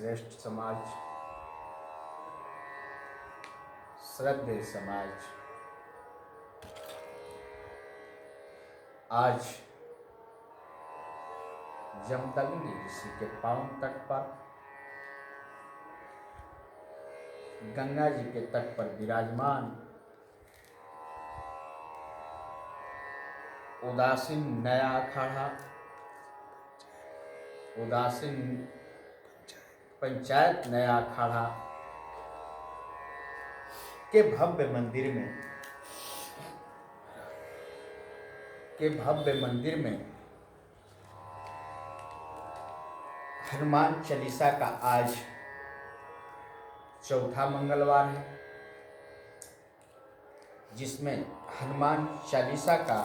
श्रेष्ठ समाज, श्रद्धेय समाज, आज जमदग्नि ऋषि के पावन तट पर, गंगा जी के तट पर विराजमान उदासीन नया अखाड़ा, उदासीन पंचायत नया अखाड़ा के भव्य मंदिर में हनुमान चालीसा का आज चौथा मंगलवार है, जिसमें हनुमान चालीसा का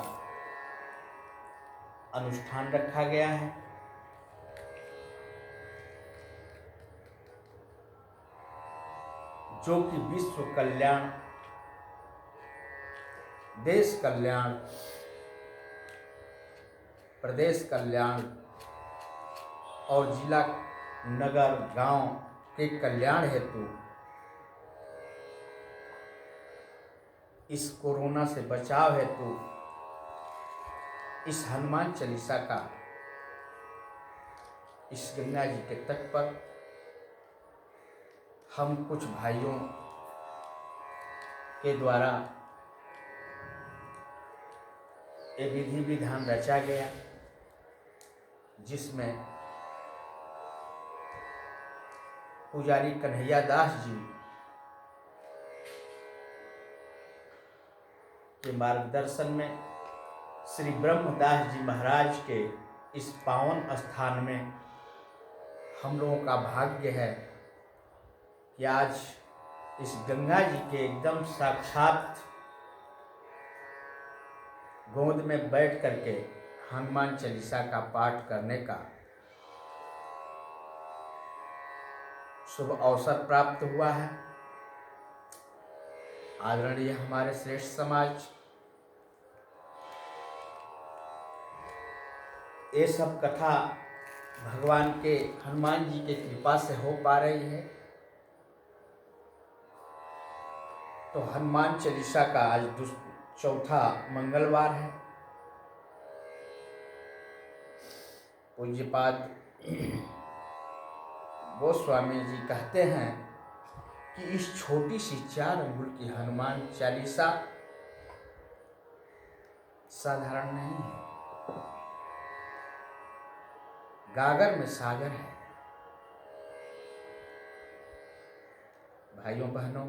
अनुष्ठान रखा गया है। जो कि विश्व कल्याण, देश कल्याण, प्रदेश कल्याण और जिला, नगर, गांव के कल्याण हेतु इस कोरोना से बचाव हेतु इस हनुमान चालीसा का इस गंगा जी के तट पर हम कुछ भाइयों के द्वारा एक विधि विधान रचा गया, जिसमें पुजारी कन्हैया दास जी के मार्गदर्शन में श्री ब्रह्मदास जी महाराज के इस पावन स्थान में हम लोगों का भाग्य है कि आज इस गंगा जी के एकदम साक्षात गोद में बैठ करके हनुमान चालीसा का पाठ करने का शुभ अवसर प्राप्त हुआ है। आदरणीय हमारे श्रेष्ठ समाज, ये सब कथा भगवान के हनुमान जी के कृपा से हो पा रही है। तो हनुमान चालीसा का आज चौथा मंगलवार है। पूज्यपाद गोस्वामी जी कहते हैं कि इस छोटी सी 4 अंगुल की हनुमान चालीसा साधारण नहीं है, गागर में सागर है। भाइयों बहनों,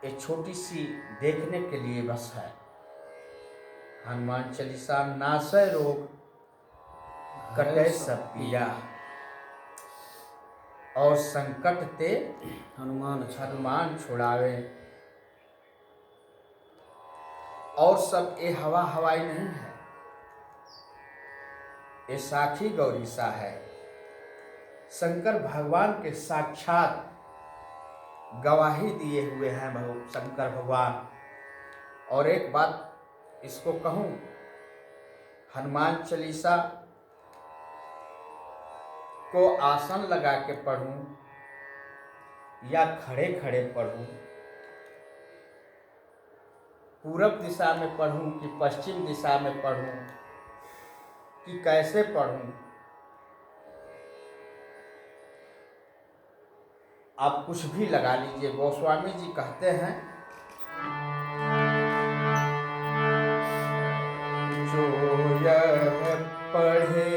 ये छोटी सी देखने के लिए बस है। हनुमान चालीसा नासै रोग कटै सब पीड़ा, और संकट ते हनुमान छुड़ावे। और सब ये हवा हवाई नहीं है, ये साखी गौरीसा है। शंकर भगवान के साक्षात गवाही दिए हुए हैं शंकर भगवान। और एक बात इसको कहूं, हनुमान चालीसा को आसन लगा के पढ़ूं या खड़े खड़े पढ़ूं, पूरब दिशा में पढ़ूं कि पश्चिम दिशा में पढ़ूं कि कैसे पढ़ूं, आप कुछ भी लगा लीजिए। गोस्वामी जी कहते हैं, जो यह पढ़े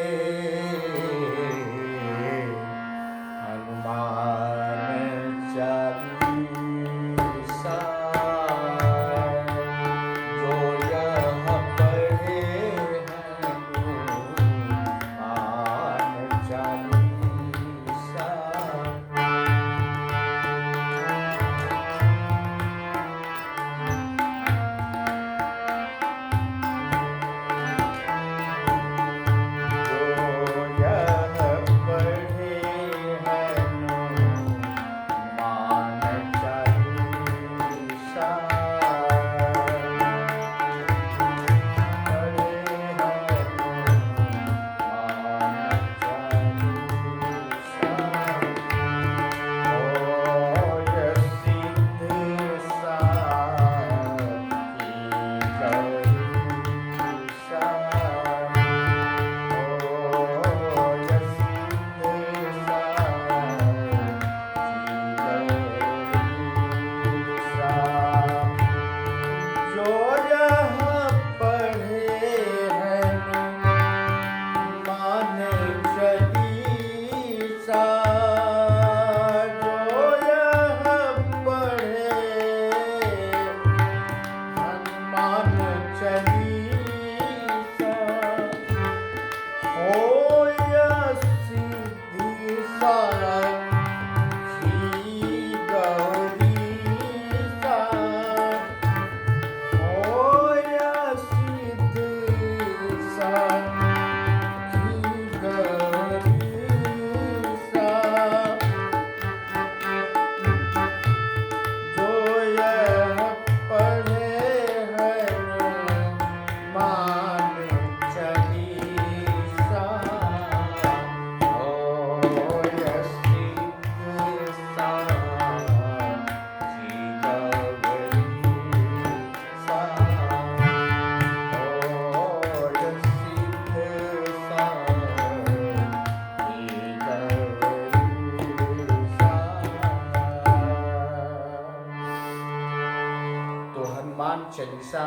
चालीसा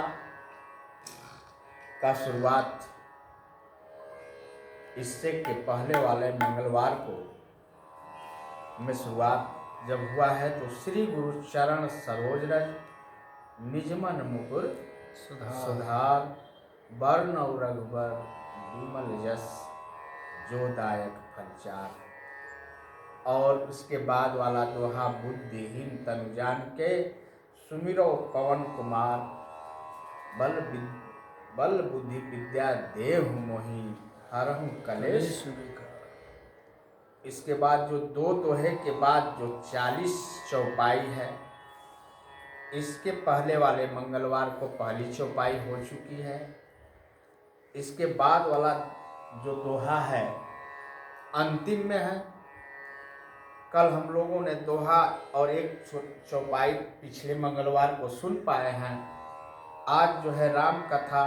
का शुरुआत इससे के पहले वाले मंगलवार को में शुरुआत जब हुआ है तो श्री गुरु चरण सरोज रज निजमन मुकुर सुधार वर्ण और रघुबर विमल यश जोदायक फलचार। और उसके बाद वाला दोहा बुद्धिहीन तनु जान के सुमिरो पवन कुमार बल बुद्धि विद्या देव मोहि हरहु कलेश। इसके बाद जो दो दोहे के बाद जो 40 चौपाई है, इसके पहले वाले मंगलवार को पहली चौपाई हो चुकी है। इसके बाद वाला जो दोहा है अंतिम में है। कल हम लोगों ने दोहा और एक चौपाई पिछले मंगलवार को सुन पाए हैं। आज जो है राम कथा,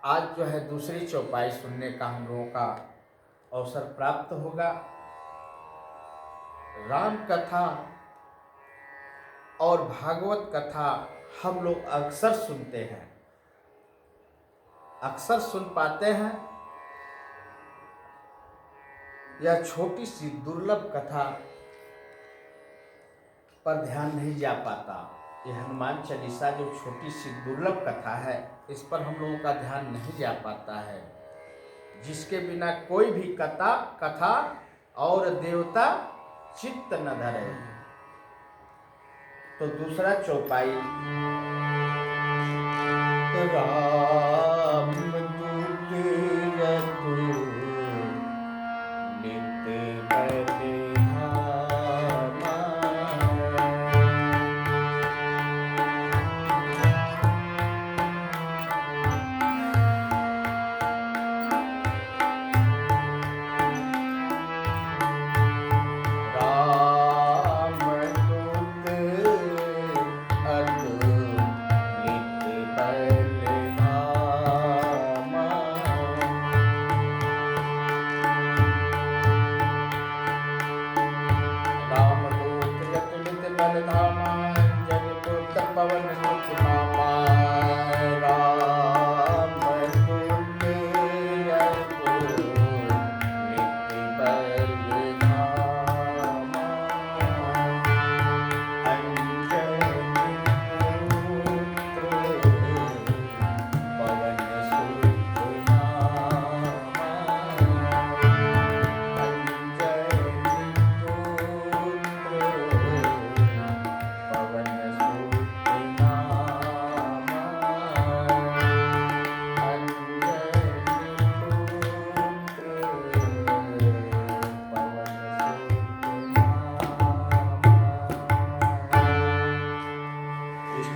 आज जो है दूसरी चौपाई सुनने का हम लोगों का अवसर प्राप्त होगा। राम कथा और भागवत कथा हम लोग अक्सर सुनते हैं, अक्सर सुन पाते हैं। यह छोटी सी दुर्लभ कथा पर ध्यान नहीं जा पाता। ये हनुमान चालीसा जो छोटी सी दुर्लभ कथा है, इस पर हम लोगों का ध्यान नहीं जा पाता है, जिसके बिना कोई भी कथा और देवता चित्त न धरे। तो दूसरा चौपाई राम दूत रघु नित बलिहामा।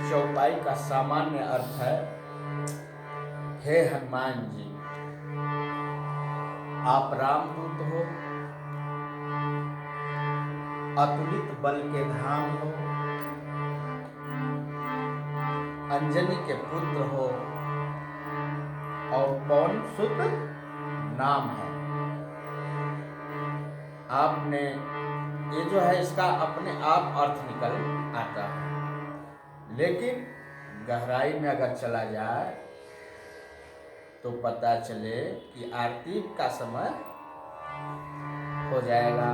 चौपाई का सामान्य अर्थ है, हे हनुमान जी, आप रामदूत हो, अतुलित बल के धाम हो, अंजनी के पुत्र हो और पवन सुत नाम है। आपने ये जो है इसका अपने आप अर्थ निकल आता है, लेकिन गहराई में अगर चला जाए तो पता चले कि आरती का समय हो जाएगा।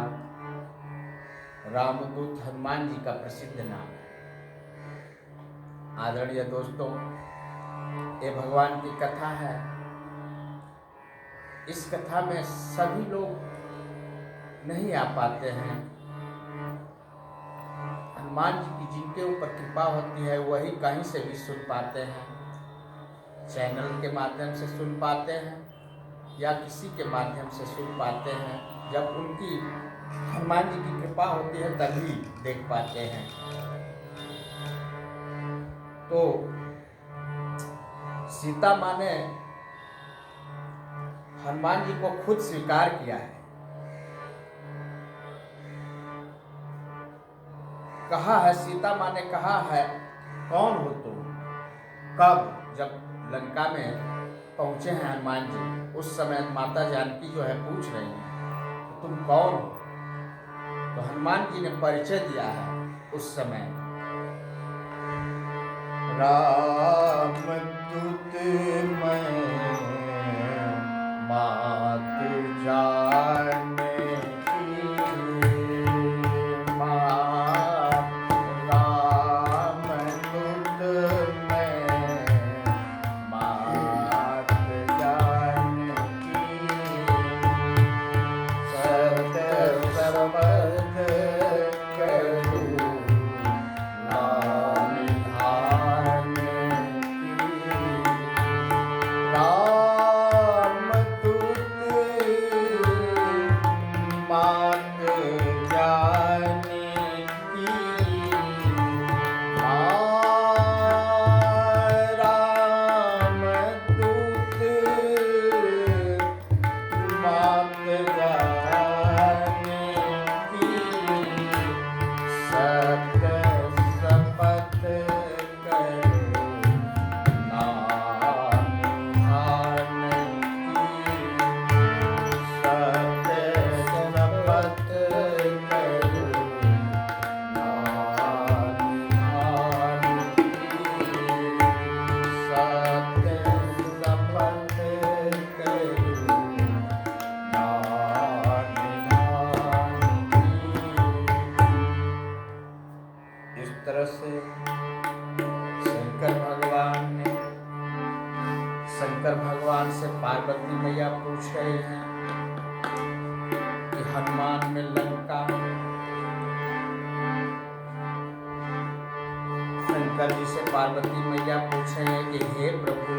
रामदूत हनुमान जी का प्रसिद्ध नाम है। आदरणीय दोस्तों, ये भगवान की कथा है। इस कथा में सभी लोग नहीं आ पाते हैं। हनुमान जी की जिनके ऊपर कृपा होती है वही कहीं से भी सुन पाते हैं, चैनल के माध्यम से सुन पाते हैं या किसी के माध्यम से सुन पाते हैं। जब उनकी हनुमान जी की कृपा होती है तभी देख पाते हैं। तो सीता माँ ने हनुमान जी को खुद स्वीकार किया है, कहा है, सीता माँ ने कहा है, कौन हो तुम? कब? जब लंका में पहुंचे हैं हनुमान जी, उस समय माता जानकी जो है पूछ रही हैं तो तुम कौन हो? तो हनुमान जी ने परिचय दिया है उस समय राम दूत मैं मात जाने की मात, राम दूत मैं मात जाने की, सत्य सर्वथ करूं नाम ध्यान की, राम दूत मात जाने की, राम दूत मात जाने की, सत्य शपथ करो नाम ध्यान की, सत्य शपथ करो नाम ध्यान की, सत्य शपथ करो नाम ध्यान की। इस तरह से शंकर भगवान से पार्वती मैया पूछ रहे हैं कि हनुमान में लंका, शंकर जी से पार्वती मैया पूछ रहे हैं कि हे प्रभु,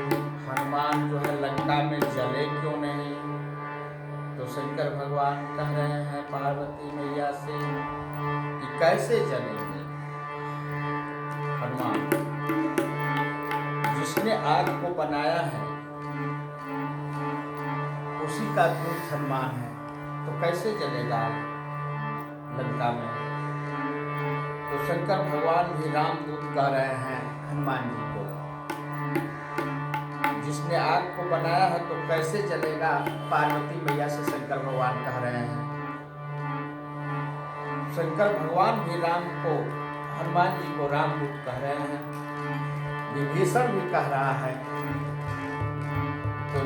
हनुमान जो है लंका में जले क्यों नहीं? तो शंकर भगवान कह रहे हैं पार्वती मैया से कि कैसे जलेंगे हनुमान? जिसने आग को बनाया है उसी का दूत हनुमान है, तो कैसे जलेगा लंका में? तो शंकर भगवान भी रामदूत कह रहे हैं हनुमान जी को, जिसने आग को बनाया है तो कैसे जलेगा? पार्वती मैया से शंकर भगवान कह रहे हैं। शंकर भगवान भी राम को, हनुमान जी को रामदूत कह रहे हैं। विभीषण भी कह रहा है तो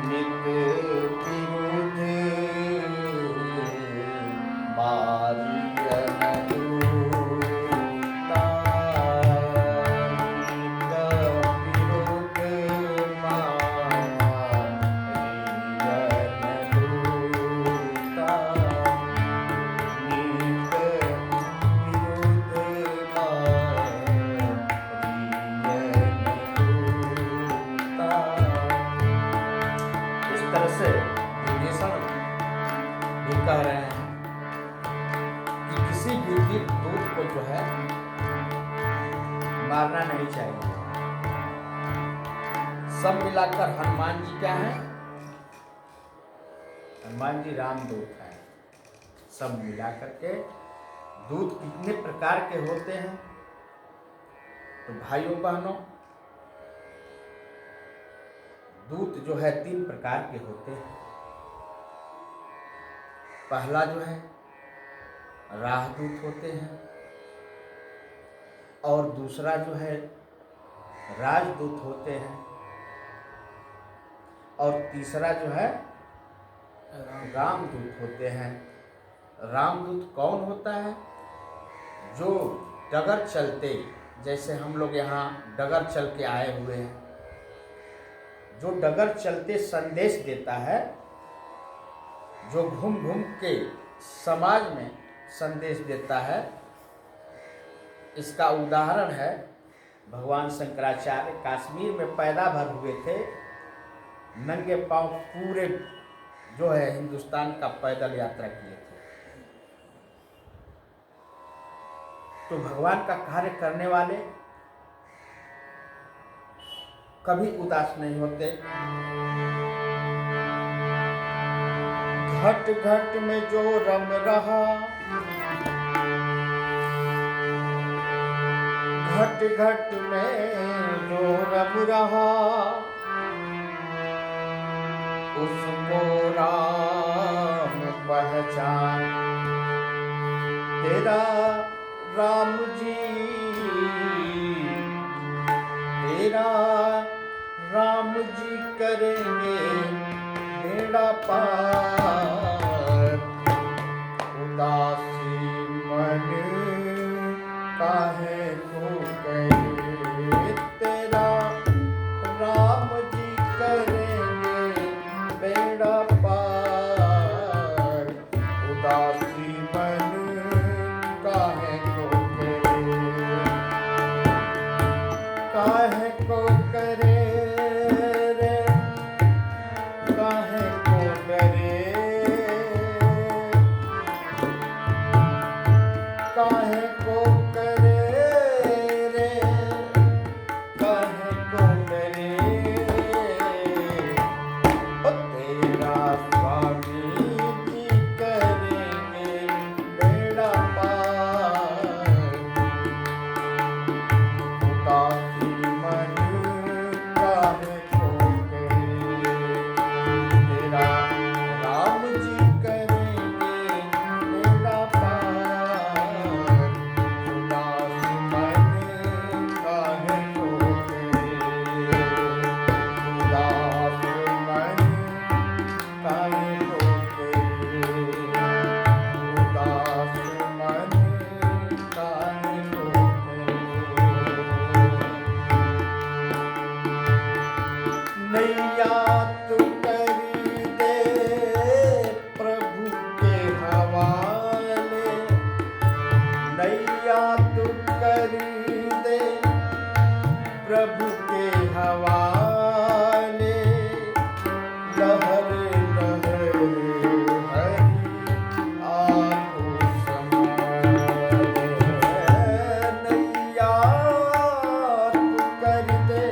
नित विरुद्ध मारियन दूता, नित विरुद्ध मारियन दूता, नित विरुद्ध इस तरह से विभीषण भी कह रहे हैं कि किसी भी दूत को जो है मारना नहीं चाहिए। सब मिलाकर हनुमान जी क्या है? हनुमान जी रामदूत हैं। सब मिलाकर के दूत कितने प्रकार के होते हैं? तो भाइयों बहनों, दूत जो है 3 प्रकार के होते हैं। पहला जो है राहदूत होते हैं, और दूसरा जो है राजदूत होते हैं, और तीसरा जो है रामदूत होते हैं। रामदूत कौन होता है? जो डगर चलते, जैसे हम लोग यहाँ डगर चल के आए हुए हैं, जो डगर चलते संदेश देता है, जो घूम घूम के समाज में संदेश देता है। इसका उदाहरण है भगवान शंकराचार्य कश्मीर में पैदा भर हुए थे, नंगे पांव पूरे जो है हिंदुस्तान का पैदल यात्रा किए थे। तो भगवान का कार्य करने वाले कभी उदास नहीं होते। घट घट में जो रम रहा, घट घट में जो रम रहा, उसको राम पहचान। तेरा राम जी तेरा राम जी करेंगे बेड़ा पार। उदासी मन काहे को करे, तेरा राम जी करेंगे बेड़ा पार। उदासी मन काहे को करे, काहे को करे रे, काहे को करे, काहे को करे रे, काहे को करे। ओ तेरा स्वामी जी करेंगे बेड़ा पार। उदासी मन काहे को करे, तेरा राम जी करेंगे बेड़ा पार। उदासी मन काहे को करे, उदास मन काहे को करे, उदास मन काहे को करे। नैया तू करी दे प्रभु के हवाले, नैया तू करी दे प्रभु के हवाले। लहर लहर हरि आपो संभाले, नैया तू कर दे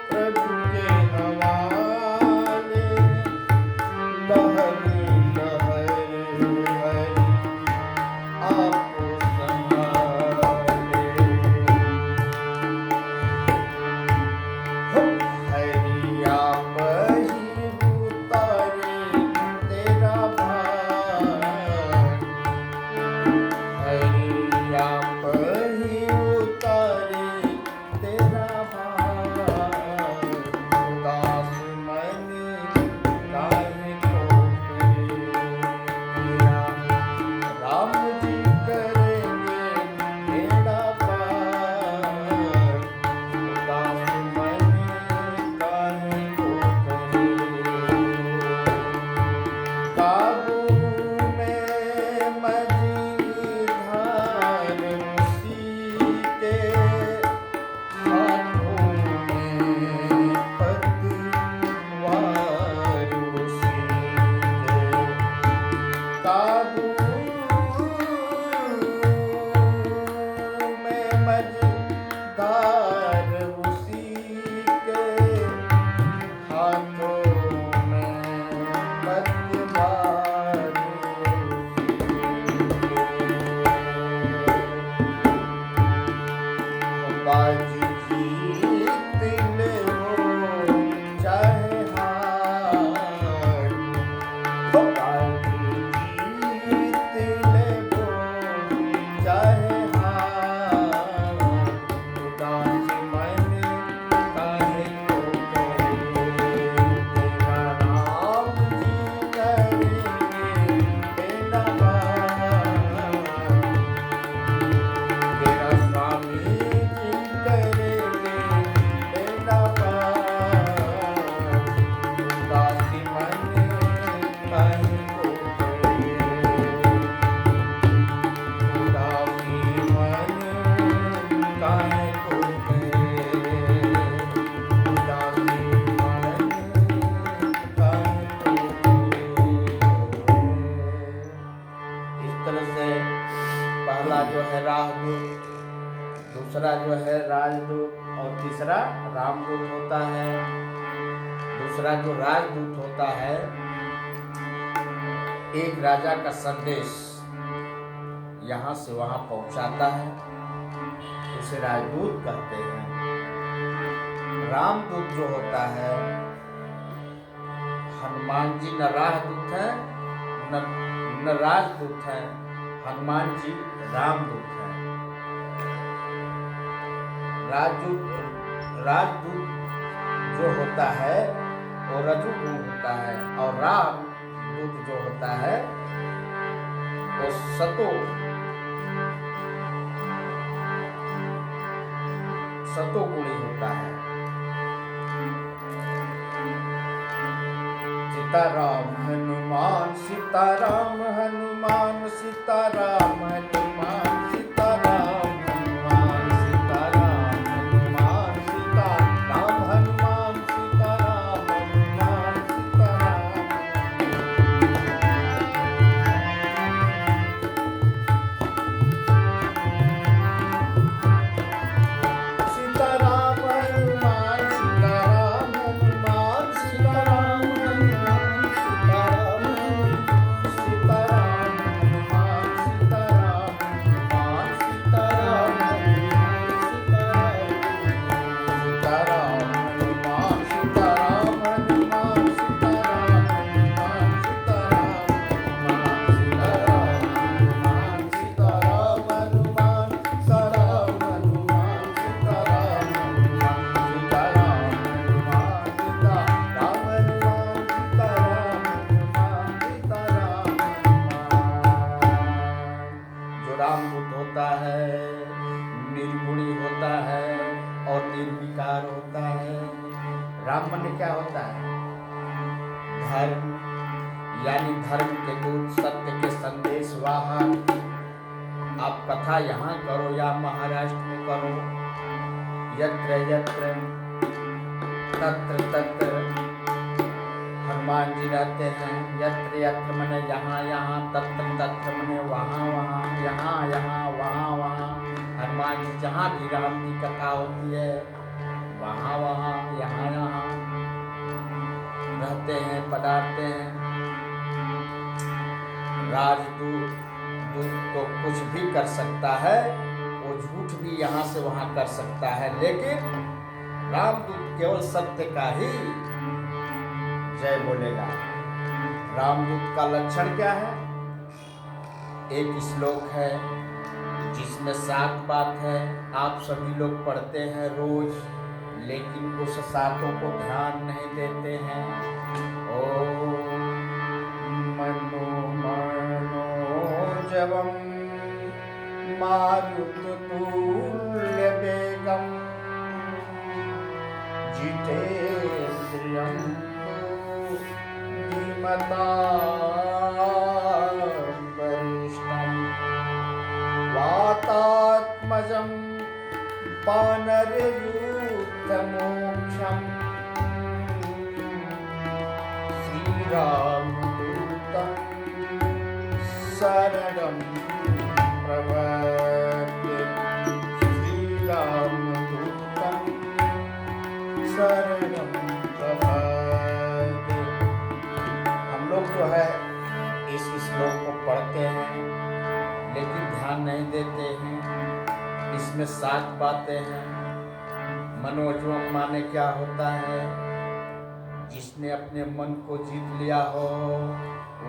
प्रभु के हवाले। लहर लहर हरि आपो संभाले। हो हरि आप ही उतारे तेरा भार। हरि आप ही उतारे तेरा भार। उदास मन काहे को करे, तेरा राम जी करेंगे बेड़ा पार। उदास मन काहे को करे, काबू में मझधार उसी के, हाथों में पतवार उसी के। काबू में मझधार उसी के, हाथों में पतवार उसी के। बाजी जीत ले हो चाहे हार, हो बाजी जीत ले हो चाहे हार। उदास मन काहे को करे, तेरा राम जी करेंगे बेड़ा पार। तेरा स्वामी जी करेंगे बेड़ा पार। उदासी मन काहे को करे, उदासी मन काहे को करे, उदासी मन काहे को करे। इस तरह से पहला जो है राहदूत, दूसरा जो है राजदूत और तीसरा रामदूत होता है। दूसरा जो राजदूत होता है, एक राजा का संदेश यहाँ से वहाँ पहुँचाता है, उसे राजदूत कहते हैं। रामदूत जो होता है, हनुमान जी न राजदूत है न राजदूत है, हनुमान जी रामदूत है। राजदूत जो होता है वो रजोगुण होता है और राम दूत जो होता है वो सतोगुणी होता है। सीताराम हनुमान सीताराम हनुमान सीताराम हनुमान सीताराम हनुमान सीताराम हनुमान सीताराम हनुमान सीताराम हनुमान सीताराम हनुमान सीताराम हनुमान सीताराम रामदूत होता है, निर्गुणी होता है और निर्विकार होता है। राम माने क्या होता है? धर्म, यानी धर्म के दूत, सत्य के संदेश वाहक। आप कथा यहाँ करो या महाराष्ट्र में करो, यत्र यत्र तत्र तत्र हनुमान जी रहते हैं। यत्र यत्र मने यहाँ यहाँ, तत्र तत्र मने वहाँ वहाँ, यहाँ यहाँ, वहाँ वहाँ। हनुमान जी जहाँ भी राम की कथा होती है वहाँ वहाँ, यहाँ यहाँ रहते हैं, पधारते हैं। राजदूत तो कुछ भी कर सकता है, वो झूठ भी यहाँ से वहाँ कर सकता है, लेकिन रामदूत केवल सत्य का ही जय बोलेगा। रामदूत का लक्षण क्या है? एक श्लोक है जिसमें 7 बात है। आप सभी लोग पढ़ते हैं रोज, लेकिन उस 7 को ध्यान नहीं देते हैं। ओम मनो मनोजवम मारुततुल्य वेगम जितेन्द्रियं धीमता वरिष्ठं वातात्मजं वानरयूथमोक्षं श्रीरामदूतं शरणं प्रपद्ये। श्रीरामदूतं शरणं प्रपद्ये। हम लोग जो है इस श्लोक को पढ़ते हैं लेकिन ध्यान नहीं देते हैं। इसमें 7 बातें हैं। मनोजवम माने क्या होता है? जिसने अपने मन को जीत लिया हो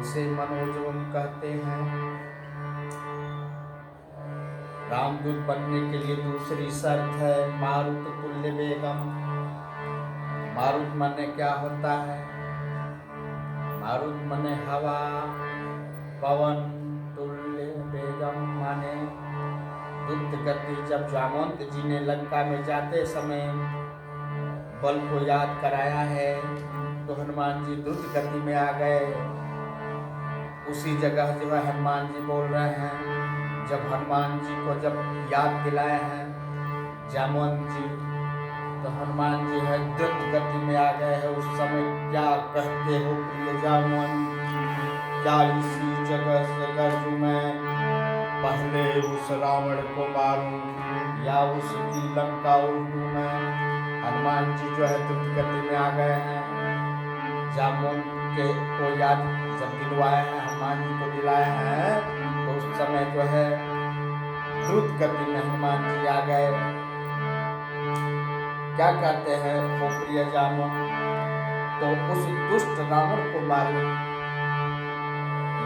उसे मनोजवम कहते हैं। रामदूत बनने के लिए दूसरी शर्त है मारुत तुल्य वेगम। मारुत माने क्या होता है? मारुत माने हवा, पवन, तुल्य वेगम माने द्रुत गति। जब जामवंत जी ने लंका में जाते समय बल को याद कराया है तो हनुमान जी द्रुत गति में आ गए। उसी जगह जो है हनुमान जी बोल रहे हैं, जब हनुमान जी को जब याद दिलाए हैं जामवंत जी, तो हनुमान जी है द्रुत गति में आ गए हैं। उस समय क्या कहते हो प्रिय जामवंत? क्या इसी जगह से गरजूं मैं, पहले उस रावण को मारूं या उसकी लंका उल्टूं मैं? हनुमान जी जो है द्रुत गति में आ गए हैं। जामवंत के को याद जब दिलवाए हैं, हनुमान जी को दिलाए हैं, तो उस समय जो है द्रुत गति में हनुमान जी आ गए। क्या कहते हैं हो प्रिय जामवंत? तो उस दुष्ट रावण को मारूं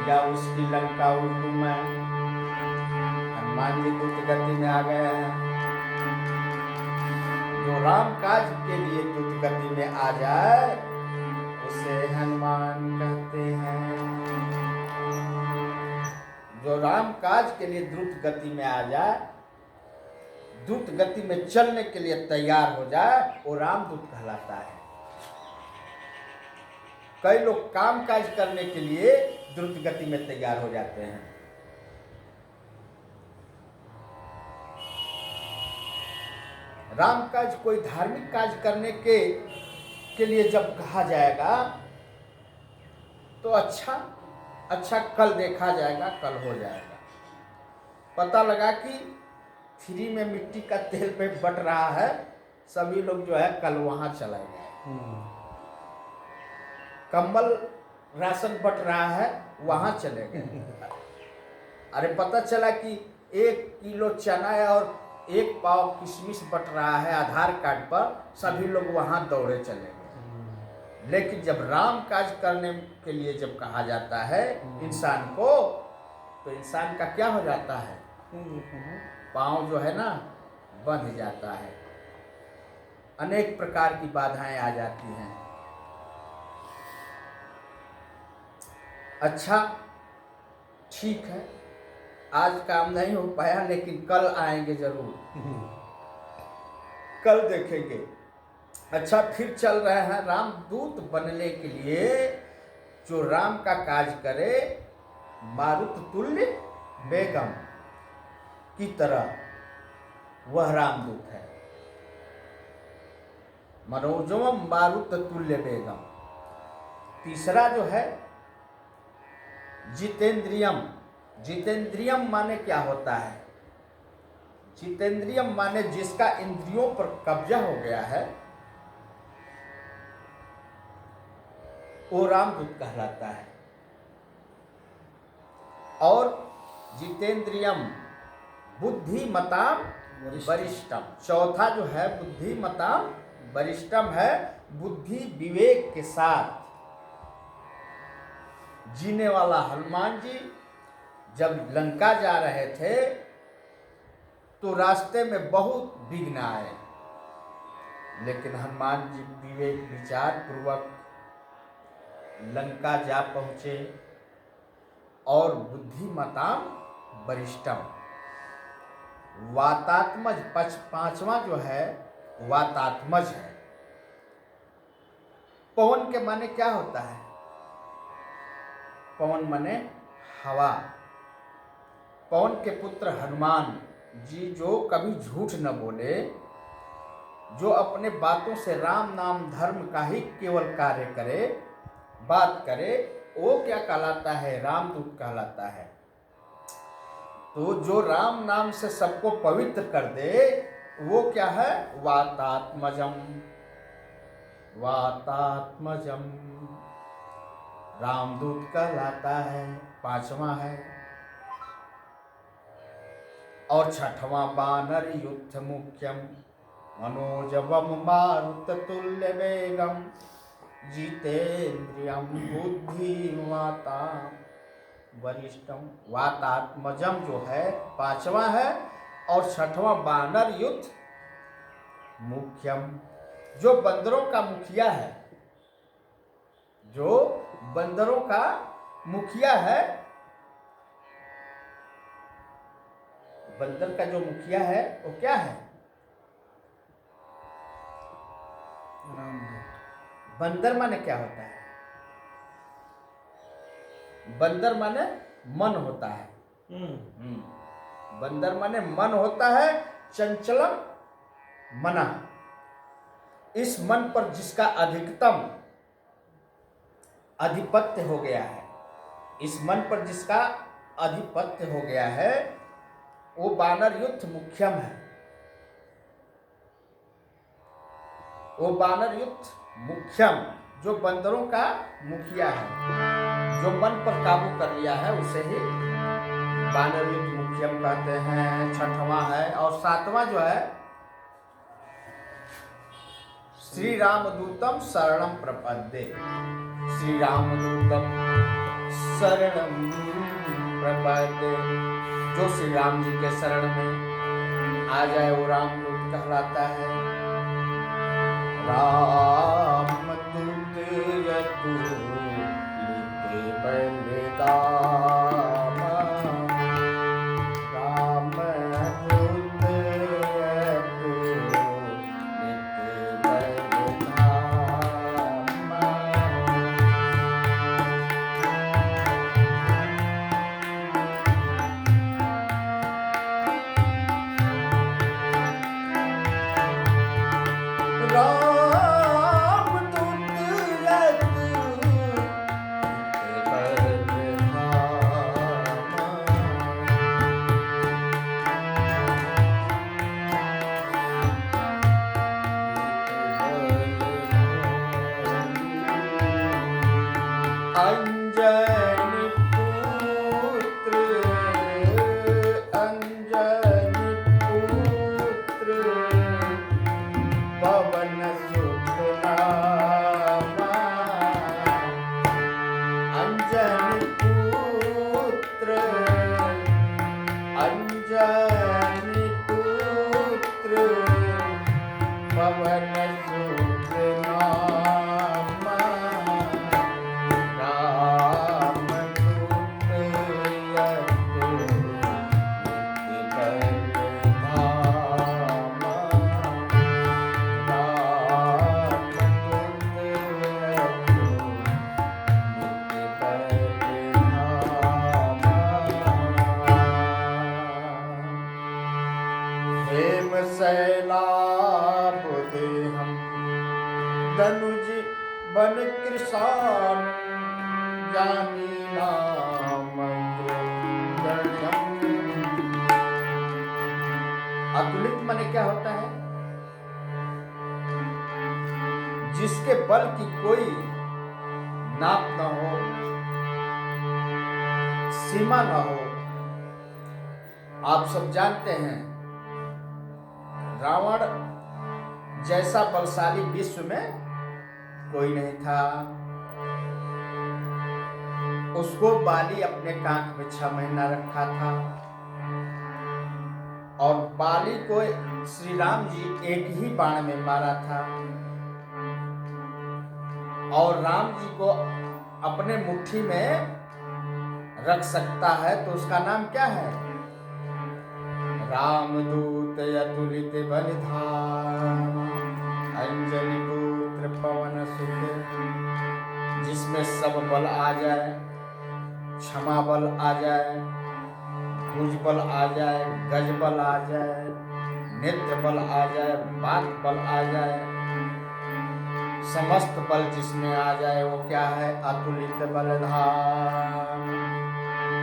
या उसकी लंका उल्टूं मैं? हनुमान जी द्रुत गति में आ गए हैं। जो राम काज के लिए द्रुत गति में आ जाए उसे हनुमान कहते हैं। जो राम काज के लिए द्रुत गति में आ जाए, द्रुत गति में चलने के लिए तैयार हो जाए, वो रामदूत कहलाता है। कई लोग काम काज करने के लिए द्रुत गति में तैयार हो जाते हैं। राम काज, कोई धार्मिक काज करने के लिए जब कहा जाएगा तो अच्छा कल देखा जाएगा, कल हो जाएगा। पता लगा कि फ्री में मिट्टी का तेल पे बट रहा है, सभी लोग जो है कल वहां चला गए। कम्बल राशन बट रहा है, वहां चले गए। अरे पता चला कि 1 किलो चना और 1 पाव किशमिश बट रहा है आधार कार्ड पर, सभी लोग वहां दौड़े चले गए। लेकिन जब राम काज करने के लिए जब कहा जाता है इंसान को, तो इंसान का क्या हो जाता है? पांव जो है ना बंध जाता है, अनेक प्रकार की बाधाएं आ जाती हैं। अच्छा ठीक है, आज काम नहीं हो पाया, लेकिन कल आएंगे जरूर, कल देखेंगे। अच्छा, फिर चल रहे हैं रामदूत बनने के लिए। जो राम का काज करे, मारुत तुल्य बेगम की तरह, वह रामदूत है। मनोजवम मारुत तुल्य बेगम। तीसरा जो है जितेंद्रियम। जितेंद्रियम माने क्या होता है? जितेंद्रियम माने जिसका इंद्रियों पर कब्जा हो गया है, वो रामदूत कहलाता है। और जितेंद्रियम बुद्धिमताम वरिष्ठम। चौथा जो है बुद्धिमताम वरिष्ठम है, बुद्धि विवेक के साथ जीने वाला। हनुमान जी जब लंका जा रहे थे तो रास्ते में बहुत विघ्न आए, लेकिन हनुमान जी विवेक विचार पूर्वक लंका जा पहुंचे। और बुद्धिमताम वरिष्ठम, वातात्मज, पांचवा जो है वातात्मज है। पवन के माने क्या होता है? पवन माने हवा। पवन के पुत्र हनुमान जी जो कभी झूठ न बोले, जो अपने बातों से राम नाम धर्म का ही केवल कार्य करे, बात करे, वो क्या कहलाता है? रामदूत कहलाता है। तो जो राम नाम से सबको पवित्र कर दे, वो क्या है? वातात्मजम। वातात्मजम रामदूत कहलाता है, पांचवा है। और छठवां वानर युद्ध मुख्यम मनोजवम मारुत तुल्य वेगम जितेंद्रियम बुद्धिमता वरिष्ठम। वातात्मजम जो है पांचवा है, और छठवां वानर युद्ध मुख्यम, जो बंदरों का मुखिया है। जो बंदरों का मुखिया है, बंदर का जो मुखिया है वो क्या है? बंदर माने क्या होता है? बंदर माने मन होता है। बंदर माने मन होता है, चंचलम मना। इस मन पर जिसका अधिकतम अधिपत्य हो गया है, इस मन पर जिसका अधिपत्य हो गया है, वो वानर युद्ध मुख्यम है। वो वानर युद्ध मुख्यम, जो बंदरों का मुखिया है, जो मन पर काबू कर लिया है, उसे ही वानर युद्ध मुख्यम कहते हैं। छठवां है। और सातवां जो है श्री रामदूतम शरणम प्रपद्ये। श्री रामदूतम शरणम प्रपद्ये, जो श्री राम जी के शरण में आ जाए वो रामदूत कहलाता है। रामदूत अतुलित बलधाम, रामदूत अतुलित बलधाम। अंजनी पुत्र, अंजनी पुत्र, पवन सुत नामा। अंजनी पुत्र, अंजनी पुत्र, पवन सुत नामा। रामदूत अतुलित बलधाम, रामदूत अतुलित बलधाम। हेम शैलाभदेहं दनुज बन कृशान, जानीनाम द्रुदयम्। अतुलित माने क्या होता है? जिसके बल की कोई नाप न हो, सीमा न हो। आप सब जानते हैं रावण जैसा बलशाली विश्व में कोई नहीं था। उसको बाली अपने कांख में 6 महीना रखा था और बाली को श्री राम जी एक ही बाण में मारा था। और राम जी को अपने मुट्ठी में रख सकता है तो उसका नाम क्या है? रामदूत अतुलित बलधाम, अंजनी पुत्र पवन सुत। जिसमें सब बल आ जाए, क्षमा बल आ जाए, भुज बल आ जाए, गज बल आ जाए, नेत्र बल आ जाए, बात बल आ जाए, समस्त बल जिसमें आ जाए वो क्या है? अतुलित बलधाम।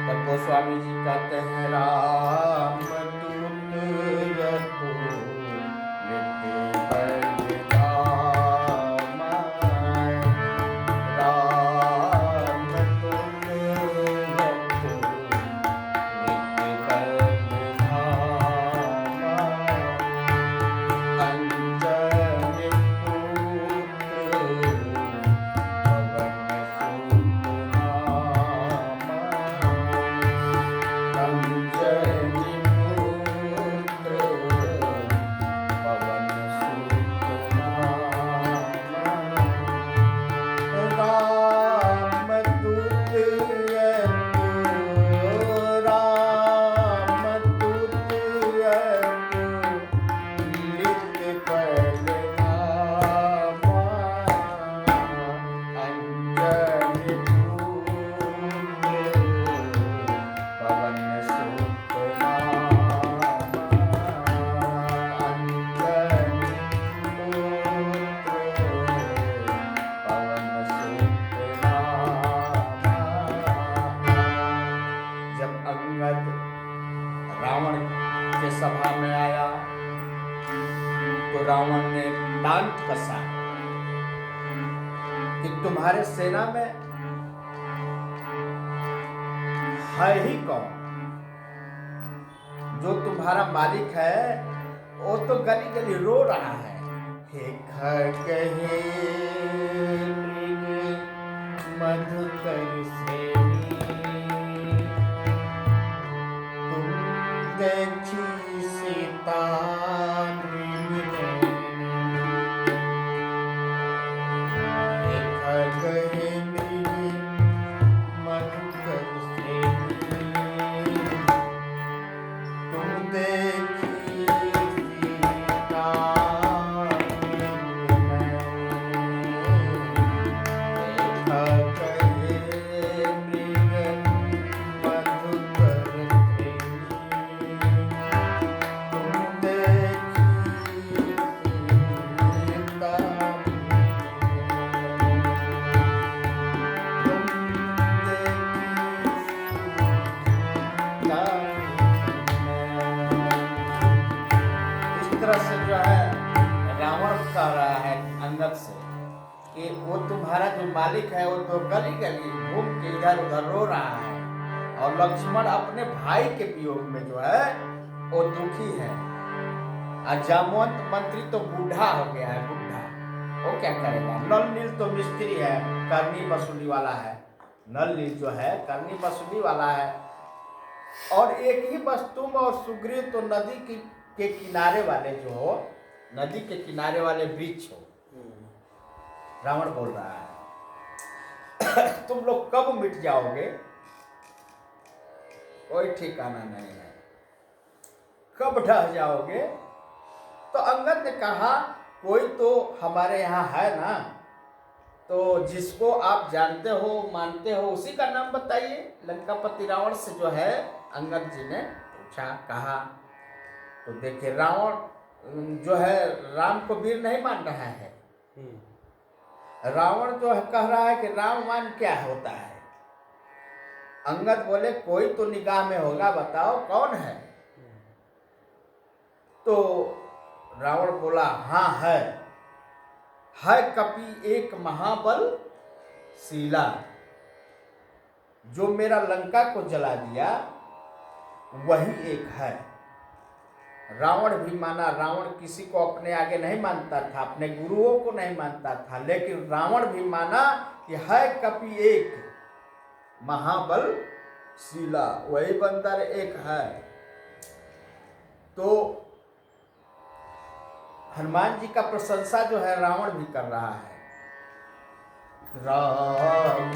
तब गोस्वामी जी कहते हैं रामदूत अतुलित बलधाम, रामदूत अतुलित बलधाम। अंजनी पुत्र, पवन सुत नामा। अंजनी पुत्र, पवन सुत नामा। रामदूत अतुलित बलधाम, अंजनी पुत्र, पवन सुत नामा। अंजनी पुत्र, पवन सुत नामा। जब अंगद रावण के सभा में आया तो रावण ने डांट कसा कि तुम्हारे सेना में है ही कौन? जो तुम्हारा मालिक है वो तो गली गली रो रहा है। हे खगहे मृग मधुकर श्रेणी, तुम देखी सीता कि वो तुम्हारा जो मालिक है वो तो गली गली घूम के इधर उधर रो रहा है, और लक्ष्मण अपने भाई के वियोग में जो है वो दुखी है। और जामवंत मंत्री तो बूढ़ा हो गया है, बूढ़ा, वो क्या करेगा। नल नील तो मिस्त्री है, करनी वसूली वाला है। नल नील जो है करनी वसूली वाला है। और एक ही बस तुम और सुग्रीव तो नदी के किनारे वाले जो हो, नदी के किनारे वाले वृक्ष हो। रावण बोल रहा है तुम लोग कब मिट जाओगे, कोई ठिकाना नहीं है, कब ढह जाओगे। तो अंगद ने कहा कोई तो हमारे यहाँ है ना, तो जिसको आप जानते हो मानते हो उसी का नाम बताइए। लंकापति रावण से जो है अंगद जी ने पूछा, कहा। तो देखिए रावण जो है राम को वीर नहीं मान रहा है। रावण जो है कह रहा है कि रामवान क्या होता है। अंगद बोले कोई तो निगाह में होगा, बताओ कौन है। तो रावण बोला हाँ है कपि एक महाबल शीला, जो मेरा लंका को जला दिया वही एक है। रावण भी माना। रावण किसी को अपने आगे नहीं मानता था, अपने गुरुओं को नहीं मानता था, लेकिन रावण भी माना कि है कपि एक महाबल शीला, वही बंदर एक है। तो हनुमान जी का प्रशंसा जो है रावण भी कर रहा है। राम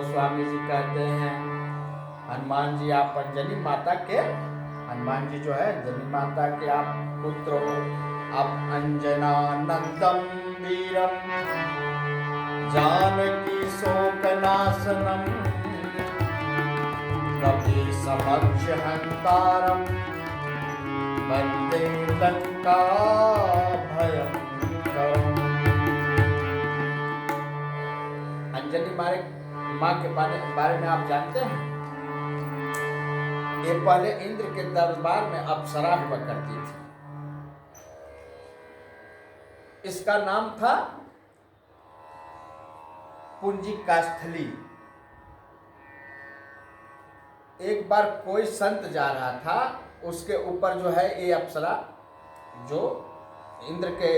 स्वामी जी कहते हैं हनुमान जी आप अंजनी माता के, हनुमान जी जो है अंजनी माता के आप पुत्र हो। आप अंजनानंदम वीरम जानकी शोकनाशनम कपि समक्ष हंतारम वंदे लंका भयंकरम। अंजनी माँ के बारे में आप जानते हैं। ये पहले इंद्र के दरबार में अप्सरा हुआ करती थी। इसका नाम था पुंजिकास्थली। एक बार कोई संत जा रहा था, उसके ऊपर जो है ये अप्सरा, जो इंद्र के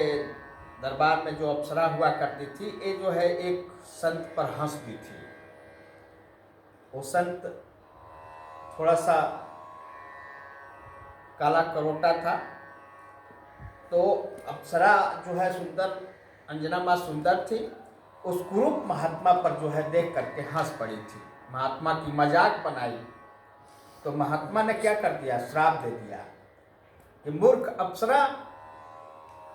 दरबार में जो अप्सरा हुआ करती थी, ये जो है एक संत पर हंसती थी। वो संत थोड़ा सा काला करोटा था। तो अप्सरा जो है सुंदर, अंजना माँ सुंदर थी, उस कुरूप महात्मा पर जो है देख करके हंस पड़ी थी, महात्मा की मजाक बनाई। तो महात्मा ने क्या कर दिया, श्राप दे दिया कि मूर्ख अप्सरा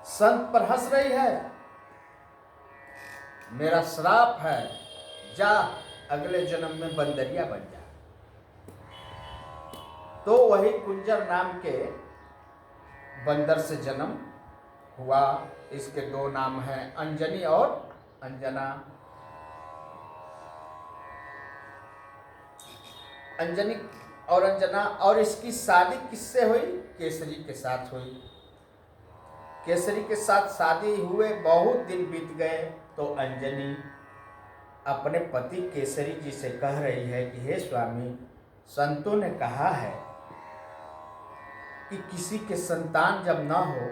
संत पर हंस रही है, मेरा श्राप है, जा अगले जन्म में बंदरिया बन जा। तो वही कुंजर नाम के बंदर से जन्म हुआ। इसके दो नाम हैं, अंजनी और अंजना। अंजनी और अंजना। और इसकी शादी किससे हुई, केसरी के साथ हुई। केसरी के साथ शादी हुए बहुत दिन बीत गए तो अंजनी अपने पति केसरी जी से कह रही है कि हे स्वामी, संतों ने कहा है कि किसी के संतान जब ना हो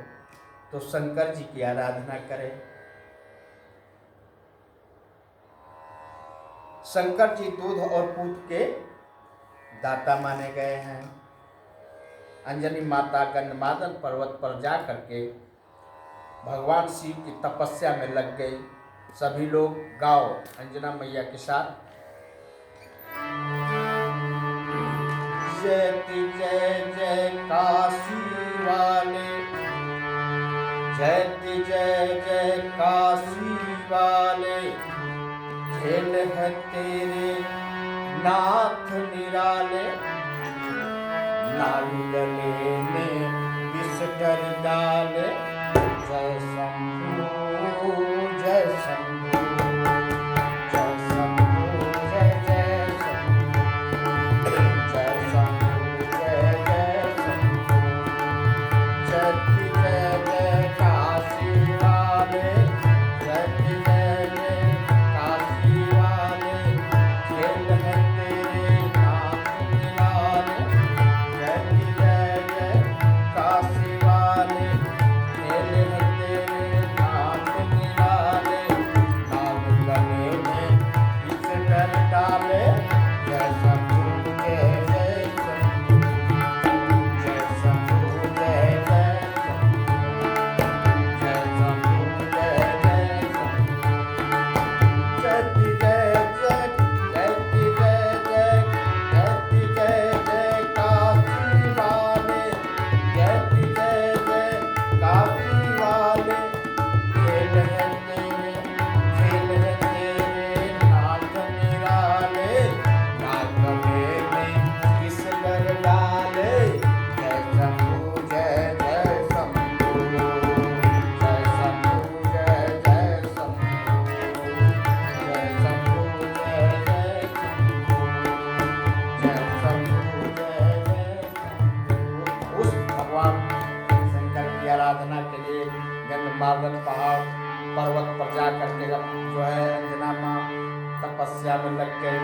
तो शंकर जी की आराधना करें। शंकर जी दूध और पूत के दाता माने गए हैं। अंजनी माता गंधमादन पर्वत पर जा करके भगवान शिव की तपस्या में लग गई। सभी लोग गाओ अंजना मैया के साथ। जयति जय जय काशी वाले, जयति जय जय काशी वाले, खेल है तेरे नाथ निराले। नारी गले में विष डर डाले, जय शंभू जय शंभू, जय शंभू जय जय शंभू, जय शंभू जय जय शंभू। जयति जय जय काशी वाले, जयति जय जय काशी वाले, खेल है तेरे नाथ निराले। जयति जय जय काशी वाले, खेल है तेरे नाथ निराले। नाग गले में विष डर डाले, जय शंभू जय जय शंभू, जय शंभू जय जय शंभू, जय शंभू जय जय शंभू। जयति जय जय, जयति जय जय, जयति जय जय काशी वाले, जयति जय जय काशी वाले, खेल है तेरे, खेल है तेरे नाथ निराले। नाग गले में विष डर डाले, जय शंभू जय जय शंभू, जय शंभू जय जय शंभू, जय शंभू जय जय शंभू, जय शंभू जय जय शंभू। उस भगवान शंकर की आराधना के लिए गंधमादन पहाड़ पर्वत पर जा करके जो है अंजना माँ तपस्या में लग गई।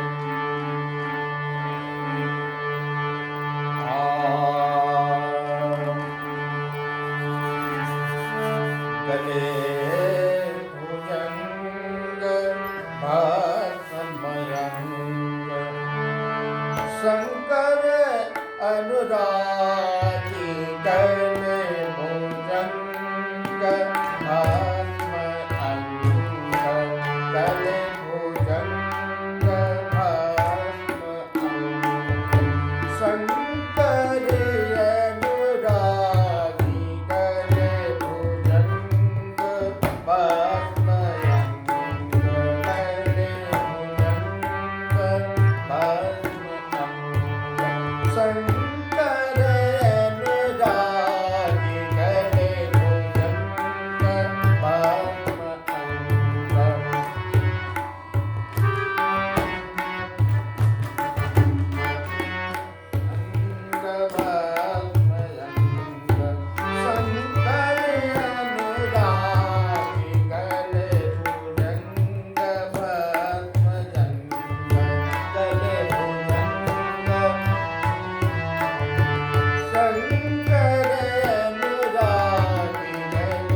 गले भुजंग भस्मयंग, शंकर अनुरागी गले भुजंग भस्मयंग, गले भुजंग भस्मयंग, शंकर अनुरागी गले भुजंग भस्मयंग, गले भुजंग भस्मयंग, शंकर अनुरागी गले भुजंग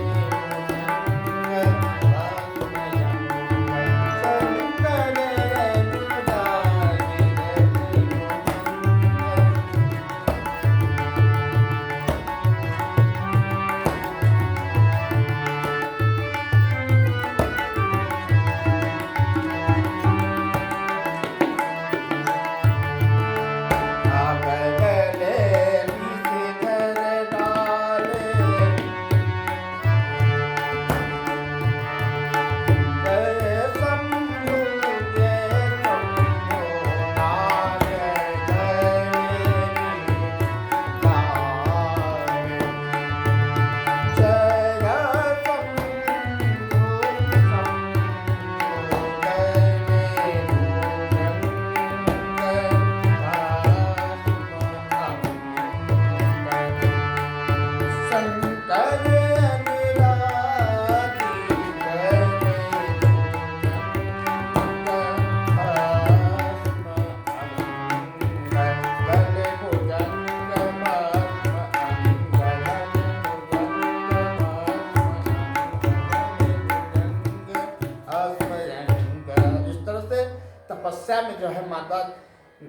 तपस्या में जो है माता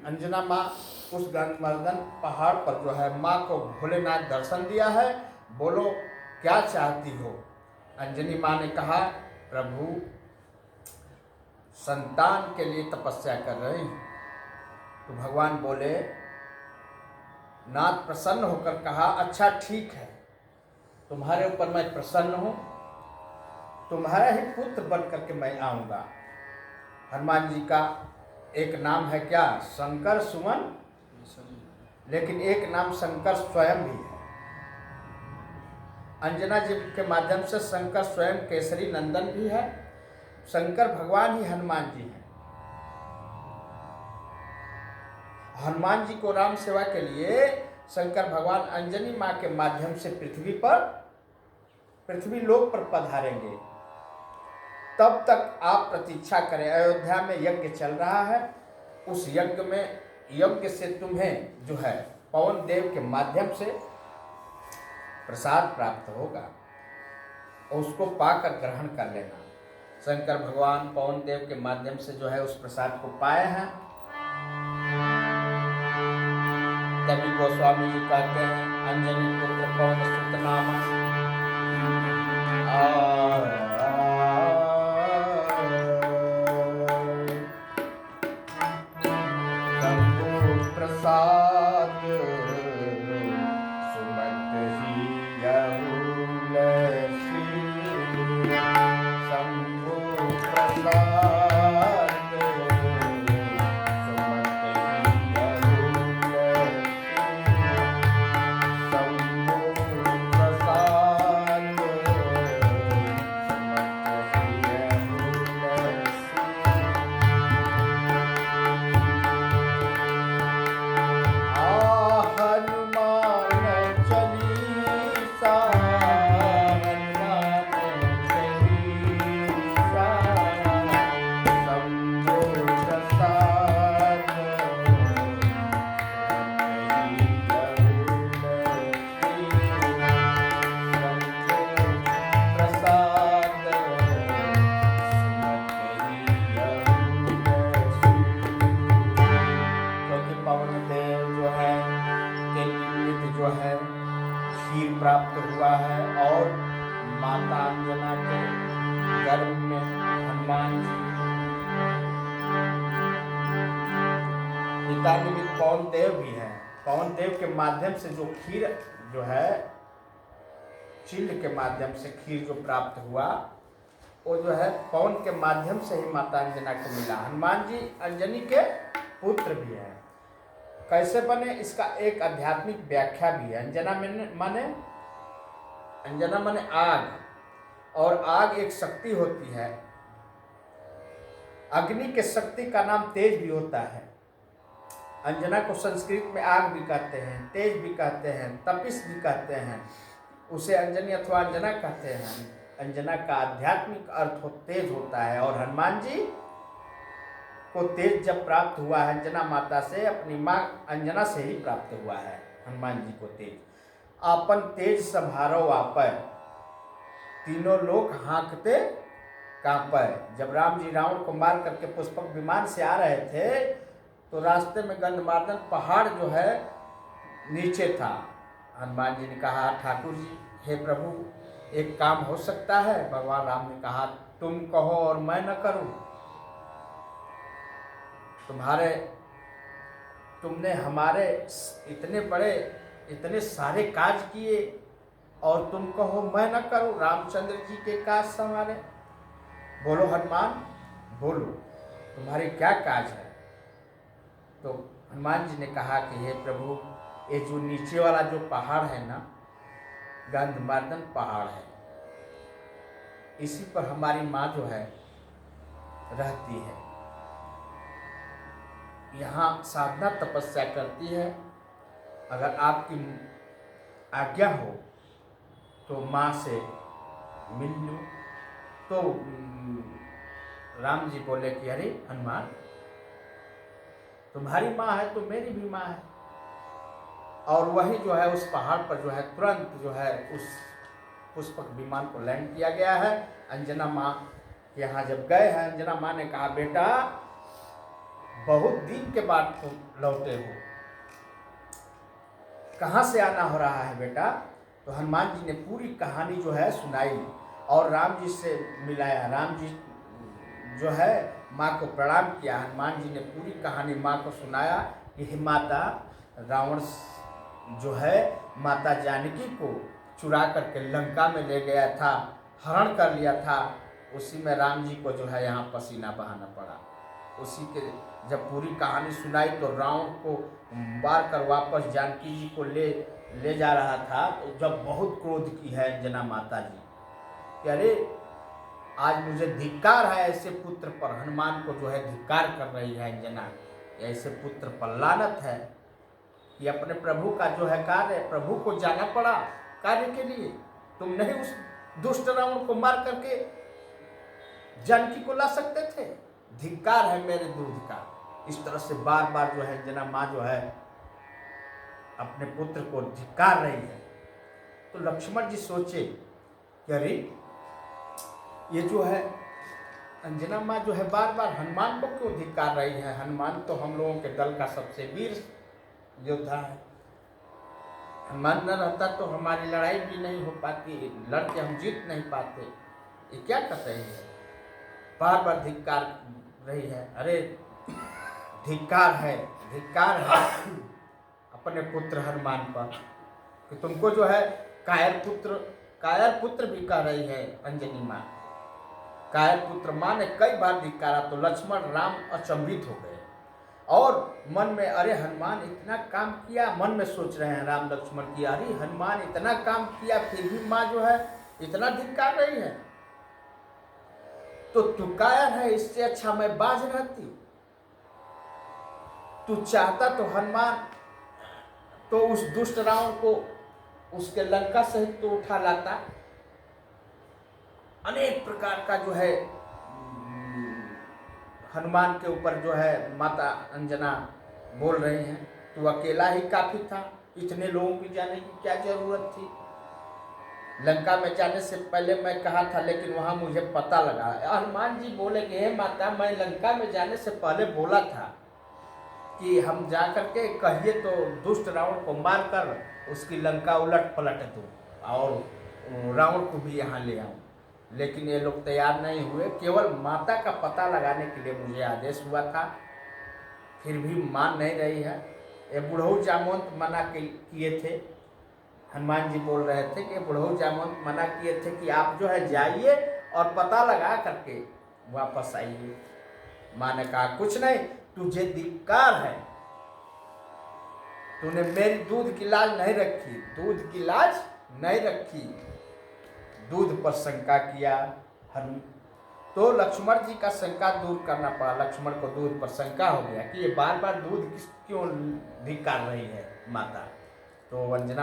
अंजना माँ उस गंधमार्दन पहाड़ पर जो है माँ को भोलेनाथ दर्शन दिया है। बोलो क्या चाहती हो? अंजनी माँ ने कहा, प्रभु संतान के लिए तपस्या कर रही हूँ। तो भगवान बोले, नाथ प्रसन्न होकर कहा, अच्छा ठीक है, तुम्हारे ऊपर मैं प्रसन्न हूँ, तुम्हारा ही पुत्र बन करके मैं आऊँगा। हनुमान जी का एक नाम है क्या? शंकर सुमन, लेकिन एक नाम शंकर स्वयं भी है। अंजना जी के माध्यम से शंकर स्वयं केसरी नंदन भी है। शंकर भगवान ही हनुमान जी हैं। हनुमान जी को राम सेवा के लिए शंकर भगवान अंजनी माँ के माध्यम से पृथ्वी लोक पर पधारेंगे। तब तक आप प्रतीक्षा करें। अयोध्या में यज्ञ चल रहा है, उस यज्ञ से तुम्हें जो है पवन देव के माध्यम से प्रसाद प्राप्त होगा, उसको पाकर ग्रहण कर लेना। शंकर भगवान पवन देव के माध्यम से जो है उस प्रसाद को पाए हैं। तभी गोस्वामी जी कहते हैं, अंजनी पुत्र पवन सुत नामा प्रसाद सुमत ही शंभु प्रसाद सुमत प्राप्त हुआ है और माता अंजना के गर्भ में हनुमान जी पिता निमित्त पवन देव भी हैं। पवन देव के माध्यम से जो खीर जो है चिल्ल के माध्यम से खीर जो प्राप्त हुआ वो जो है पवन के माध्यम से ही माता अंजना को मिला। हनुमान जी अंजनी के पुत्र भी हैं। कैसे बने इसका एक आध्यात्मिक व्याख्या भी है। अंजना माने आग, और आग एक शक्ति होती है। अग्नि के शक्ति का नाम तेज भी होता है। अंजना को संस्कृत में आग भी कहते हैं, तेज भी कहते हैं, तपिस भी कहते हैं। उसे अंजनी अथवा अंजना कहते हैं। अंजना का आध्यात्मिक अर्थ तेज होता है। और हनुमान जी को तेज जब प्राप्त हुआ है अंजना माता से, अपनी माँ अंजना से ही प्राप्त हुआ है हनुमान जी को तेज। आपन तेज संभारो आपै, तीनों लोग हाँकते कांपै। जब राम जी रावण को मार करके पुष्पक विमान से आ रहे थे तो रास्ते में गंधमार्दन पहाड़ जो है नीचे था। हनुमान जी ने कहा, ठाकुर जी, हे प्रभु, एक काम हो सकता है? भगवान राम ने कहा, तुम कहो और मैं न करूं। तुमने हमारे इतने सारे काज किए और तुम कहो मैं न करूं रामचंद्र जी के काज संवारे। बोलो हनुमान, बोलो तुम्हारे क्या काज है? तो हनुमान जी ने कहा कि हे प्रभु, ये जो नीचे वाला जो पहाड़ है ना, गंधमार्दन पहाड़ है, इसी पर हमारी माँ जो है रहती है। यहाँ साधना तपस्या करती है। अगर आपकी आज्ञा हो तो माँ से मिल लूँ। तो राम जी बोले कि अरे हनुमान, तुम्हारी माँ है तो मेरी भी माँ है। और वही जो है उस पहाड़ पर जो है तुरंत जो है उस पुष्पक विमान को लैंड किया गया है। अंजना माँ यहाँ जब गए हैं, अंजना माँ ने कहा, बेटा बहुत दिन के बाद तुम लौटे हो, कहाँ से आना हो रहा है बेटा? तो हनुमान जी ने पूरी कहानी जो है सुनाई और राम जी से मिलाया। राम जी जो है माँ को प्रणाम किया। हनुमान जी ने पूरी कहानी माँ को सुनाया कि हे माता, रावण जो है माता जानकी को चुरा करके लंका में ले गया था, हरण कर लिया था। उसी में राम जी को जो है यहाँ पसीना बहाना पड़ा। उसी के जब पूरी कहानी सुनाई तो रावण को मार कर वापस जानकी जी को ले जा रहा था, तो जब बहुत क्रोध की है अंजना माता जी कि अरे आज मुझे धिक्कार है ऐसे पुत्र पर। हनुमान को जो है धिक्कार कर रही है अंजना, ऐसे पुत्र पर लानत है कि अपने प्रभु का जो है कार्य, प्रभु को जाना पड़ा कार्य के लिए। तुम नहीं उस दुष्ट रावण को मार करके जानकी को ला सकते थे? धिक्कार है मेरे दूध का। इस तरह से बार बार जो है अंजना माँ जो है अपने पुत्र को धिक्कार रही है। तो लक्ष्मण जी सोचे कि अरे ये जो है अंजना माँ जो है बार बार हनुमान को क्यों धिक्कार रही है? हनुमान तो हम लोगों के दल का सबसे वीर योद्धा है। हनुमान न रहता तो हमारी लड़ाई भी नहीं हो पाती, लड़ के हम जीत नहीं पाते। ये क्या कर रही है? बार बार धिक्कार रही है। अरे धिक्कार है अपने पुत्र हनुमान पर कि तुमको जो है कायर पुत्र भी कह रही है अंजनी माँ। कायर पुत्र माँ ने कई बार धिक्कारा तो लक्ष्मण राम अचंभित हो गए और मन में अरे हनुमान इतना काम किया, मन में सोच रहे हैं राम लक्ष्मण की, अरे हनुमान इतना काम किया फिर भी माँ जो है इतना धिक्कार रही है। तो तू कायर है, इससे अच्छा मैं बाज रहती। तू चाहता तो हनुमान तो उस दुष्ट रावण को उसके लंका सहित तो उठा लाता। अनेक प्रकार का जो है हनुमान के ऊपर जो है माता अंजना बोल रही हैं। तू अकेला ही काफी था, इतने लोगों की जाने की क्या जरूरत थी? लंका में जाने से पहले मैं कहा था, लेकिन वहां मुझे पता लगा। हनुमान जी बोले कि हे माता, मैं लंका में जाने से पहले बोला था कि हम जा करके कहिए तो दुष्ट रावण को मार कर उसकी लंका उलट पलट दूं और रावण को भी यहाँ ले आऊं, लेकिन ये लोग तैयार नहीं हुए। केवल माता का पता लगाने के लिए मुझे आदेश हुआ था, फिर भी मान नहीं रही है। ये बुढ़ऊ जामवंत मना किए थे। हनुमान जी बोल रहे थे कि बुढ़ऊ जामवंत मना किए थे कि आप जो है जाइए और पता लगा करके वापस आइए। माँ ने कहा कुछ नहीं, तुझे धिक्कार है, तूने मेरी दूध की लाज नहीं रखी, दूध पर शंका किया। तो लक्ष्मण जी का शंका दूर करना पड़ा। लक्ष्मण को दूध पर शंका हो गया कि ये बार बार दूध क्यों धिक्कार रही है माता। तो अंजना